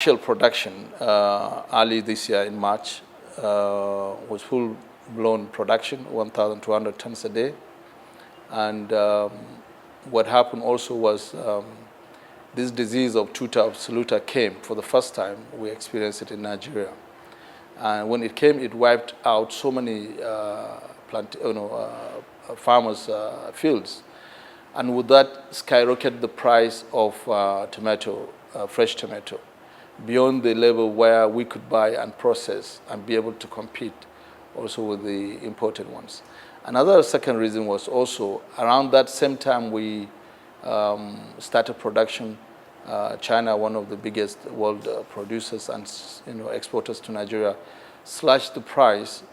Initial production early this year in March was full-blown production, 1,200 tons a day. And what happened also was this disease of tuta absoluta came for the first time. We experienced it in Nigeria. And when it came, it wiped out so many farmers' fields. And with that, skyrocketed the price of tomato, fresh tomato, beyond the level where we could buy and process and be able to compete also with the imported ones. Another second reason was also around that same time we started production. China, one of the biggest world producers and exporters to Nigeria, slashed the price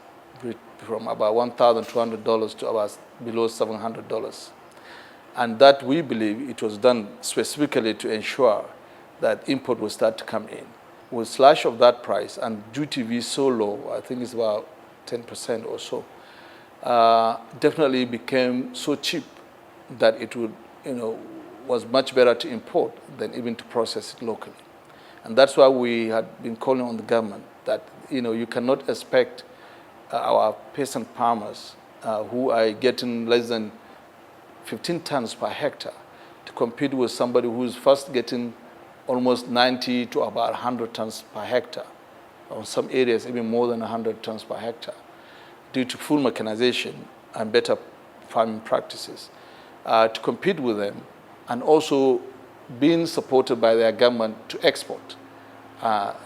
from about $1,200 to about below $700. And that, we believe, it was done specifically to ensure that import will start to come in. With slash of that price and duty be so low, I think it's about 10% or so, definitely became so cheap that it would, was much better to import than even to process it locally. And that's why we had been calling on the government that, you cannot expect our peasant farmers who are getting less than 15 tons per hectare to compete with somebody who's first getting almost 90 to about 100 tons per hectare, or some areas even more than 100 tons per hectare, due to full mechanization and better farming practices, to compete with them, and also being supported by their government to export,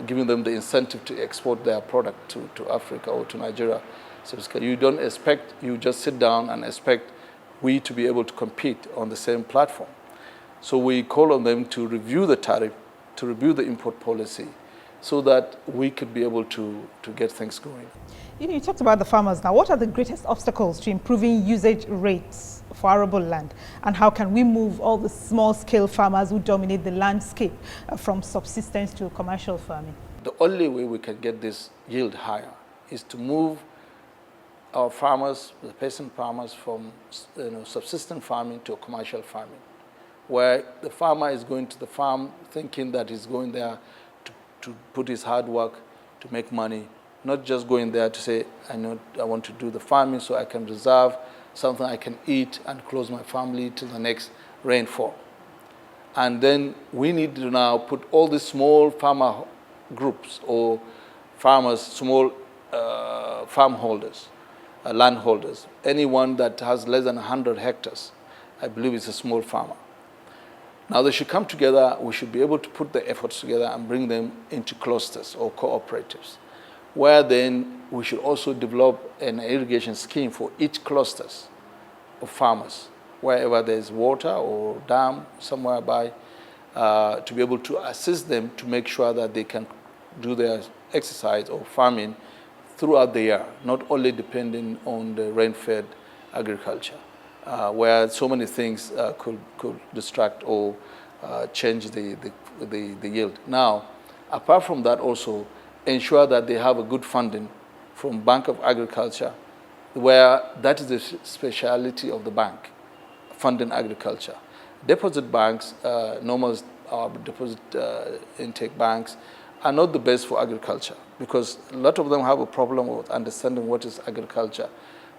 giving them the incentive to export their product to Africa or to Nigeria. So you don't expect, you just sit down and expect we to be able to compete on the same platform. So we call on them to review the tariff, to review the import policy, so that we could be able to get things going. You talked about the farmers now. What are the greatest obstacles to improving usage rates for arable land? And how can we move all the small-scale farmers who dominate the landscape from subsistence to commercial farming? The only way we can get this yield higher is to move our farmers, the peasant farmers, from subsistence farming to commercial farming, where the farmer is going to the farm thinking that he's going there to put his hard work to make money, not just going there to say, I want to do the farming so I can reserve something I can eat and close my family till the next rainfall. And then we need to now put all these small farmer groups or farmers, small farm holders, landholders, anyone that has less than 100 hectares, I believe is a small farmer. Now they should come together. We should be able to put the efforts together and bring them into clusters or cooperatives, where then we should also develop an irrigation scheme for each clusters of farmers, wherever there's water or dam somewhere by, to be able to assist them to make sure that they can do their exercise or farming throughout the year, not only depending on the rain-fed agriculture, where so many things could distract or change the yield. Now, apart from that, also ensure that they have a good funding from Bank of Agriculture, where that is the speciality of the bank, funding agriculture. Deposit banks, normal deposit intake banks, are not the best for agriculture because a lot of them have a problem with understanding what is agriculture.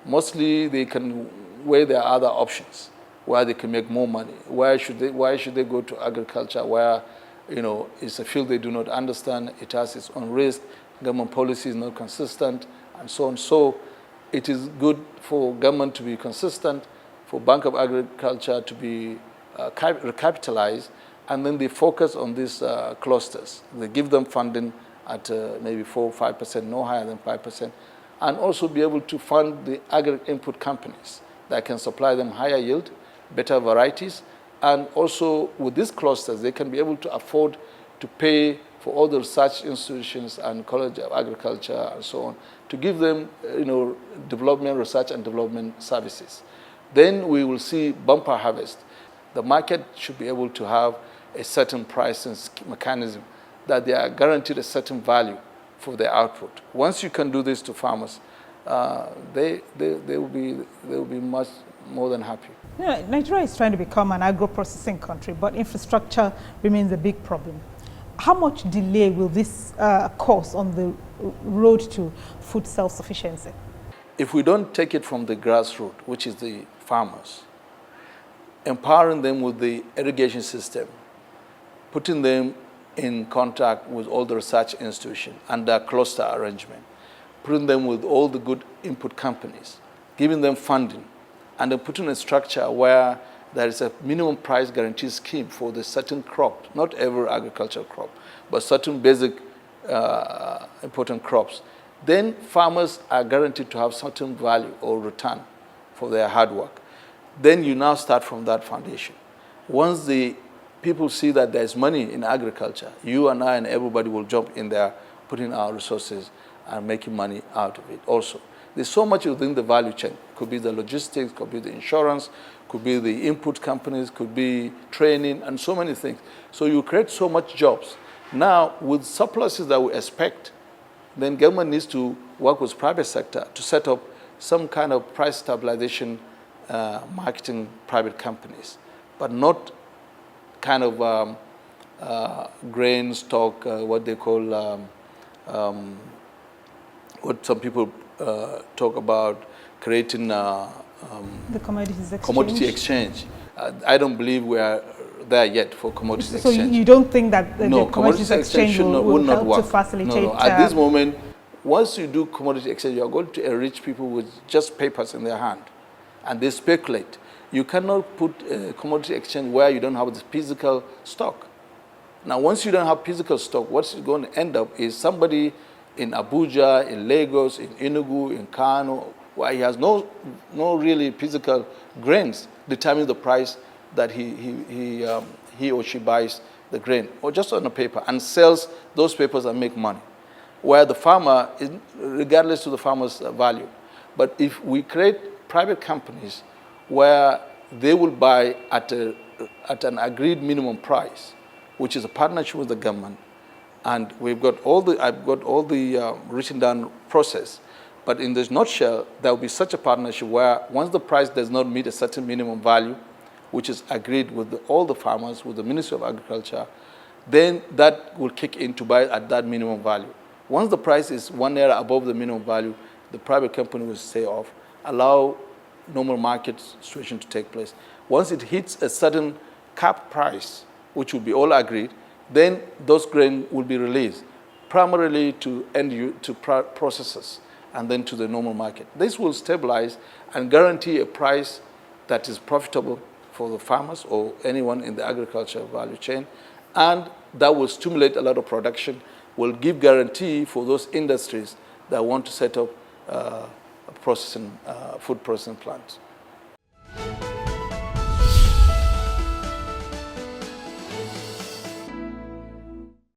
Mostly they can weigh their other options where they can make more money. Why should they go to agriculture where it's a field they do not understand, it has its own risk, government policy is not consistent, and so on. So it is good for government to be consistent, for Bank of Agriculture to be recapitalized, and then they focus on these clusters. They give them funding at maybe 4 or 5%, no higher than 5%, and also be able to fund the agri-input companies that can supply them higher yield, better varieties, and also with these clusters, they can be able to afford to pay for all the research institutions and College of Agriculture and so on, to give them development, research and development services. Then we will see bumper harvest. The market should be able to have a certain pricing mechanism that they are guaranteed a certain value for their output. Once you can do this to farmers, they will be much more than happy. Nigeria is trying to become an agro-processing country, but infrastructure remains a big problem. how much delay will this cause on the road to food self-sufficiency? If we don't take it from the grassroots, which is the farmers, empowering them with the irrigation system, putting them in contact with all the research institutions under cluster arrangement, putting them with all the good input companies, giving them funding, and then putting a structure where there is a minimum price guarantee scheme for the certain crop, not every agricultural crop, but certain basic important crops. Then farmers are guaranteed to have certain value or return for their hard work. Then you now start from that foundation. Once the people see that there's money in agriculture, you and I and everybody will jump in there, putting our resources and making money out of it also. There's so much within the value chain. Could be the logistics, could be the insurance, could be the input companies, could be training, and so many things. So you create so much jobs. Now, with surpluses that we expect, then government needs to work with private sector to set up some kind of price stabilization marketing private companies, but not kind of grain stock, what they call, what some people talk about, creating the commodities exchange. commodity exchange. I don't believe we are there yet for commodities exchange. So you don't think that the no, commodities exchange will help work. to facilitate? No. At this moment, once you do commodity exchange, you are going to enrich people with just papers in their hand, and they speculate. You cannot put a commodity exchange where you don't have the physical stock. Now, once you don't have physical stock, what's going to end up is somebody in Abuja, in Lagos, in Enugu, in Kano, where he has no really physical grains, determine the price that he or she buys the grain, or just on a paper, and sells those papers and make money. Where the farmer, regardless of the farmer's value. But if we create private companies where they will buy at an agreed minimum price, which is a partnership with the government, and I've got all the written down process. But in this nutshell, there will be such a partnership where once the price does not meet a certain minimum value, which is agreed with all the farmers, with the Ministry of Agriculture, then that will kick in to buy at that minimum value. Once the price is 1 naira above the minimum value, the private company will stay off, allow normal market situation to take place. Once it hits a certain cap price, which will be all agreed, then those grain will be released, primarily to processors and then to the normal market. This will stabilize and guarantee a price that is profitable for the farmers or anyone in the agriculture value chain, and that will stimulate a lot of production, will give guarantee for those industries that want to set up food processing plants.